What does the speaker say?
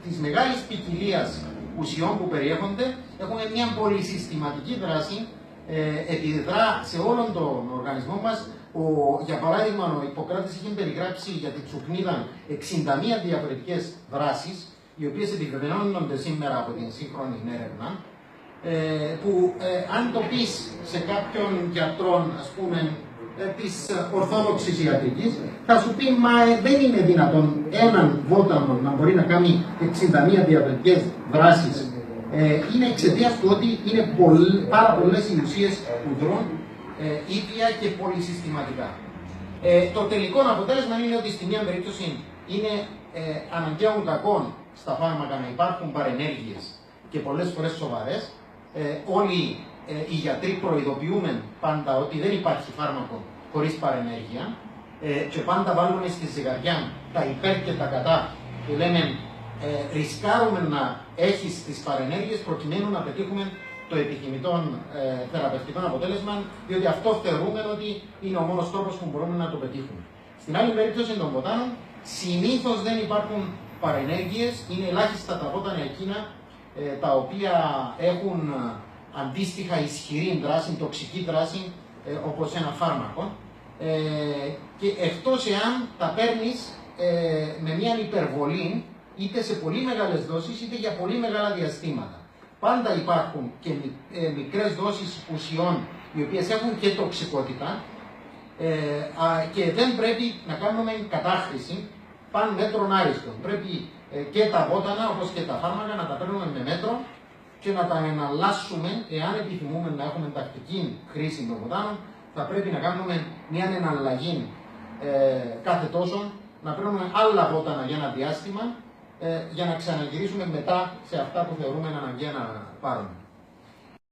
της μεγάλης ποικιλίας ουσιών που περιέχονται, έχουμε μια πολυσυστηματική δράση, επιδρά σε όλον τον οργανισμό μας. Για παράδειγμα, ο Ιπποκράτης είχε περιγράψει για την τσουκνίδα 61 διαφορετικές δράσεις, οι οποίες επιβεβαιώνονται σήμερα από την σύγχρονη έρευνα, που αν το πεις σε κάποιον γιατρό, ας πούμε, της ορθόδοξης ιατρικής, θα σου πει, μα δεν είναι δυνατόν έναν βότανο να μπορεί να κάνει 61 διαφορετικές δράσεις. Είναι εξαιτίας του ότι είναι πάρα πολλές οι ουσίες που δρούν ίδια και πολυσυστηματικά. Το τελικό αποτέλεσμα είναι ότι στη μία περίπτωση είναι αναγκαίων κακών στα φάρμακα να υπάρχουν παρενέργειες και πολλές φορές σοβαρές. Όλοι οι γιατροί προειδοποιούμε πάντα ότι δεν υπάρχει φάρμακο χωρίς παρενέργεια και πάντα βάλουμε στη ζυγαριά τα υπέρ και τα κατά και λέμε ρισκάρουμε να έχεις τις παρενέργειες προκειμένου να πετύχουμε το επιθυμητό θεραπευτικό αποτέλεσμα, διότι αυτό θεωρούμε ότι είναι ο μόνος τρόπος που μπορούμε να το πετύχουμε. Στην άλλη περίπτωση των βοτάνων, συνήθως δεν υπάρχουν παρενέργειες, είναι ελάχιστα τα βότανα εκείνα τα οποία έχουν αντίστοιχα ισχυρή δράση, τοξική δράση, όπως ένα φάρμακο, και εκτός εάν τα παίρνεις με μια υπερβολή, είτε σε πολύ μεγάλες δόσεις, είτε για πολύ μεγάλα διαστήματα. Πάντα υπάρχουν και μικρές δόσεις ουσιών, οι οποίες έχουν και τοξικότητα, και δεν πρέπει να κάνουμε κατάχρηση παν μέτρων άριστον. Πρέπει και τα βότανα, όπως και τα φάρμακα, να τα παίρνουμε με μέτρο και να τα εναλλάσσουμε, εάν επιθυμούμε να έχουμε τακτική χρήση των βοτάνων, θα πρέπει να κάνουμε μια εναλλαγή κάθε τόσο, να παίρνουμε άλλα βότανα για ένα διάστημα, για να ξαναγυρίσουμε μετά σε αυτά που θεωρούμε αναγκαία να πάρουμε.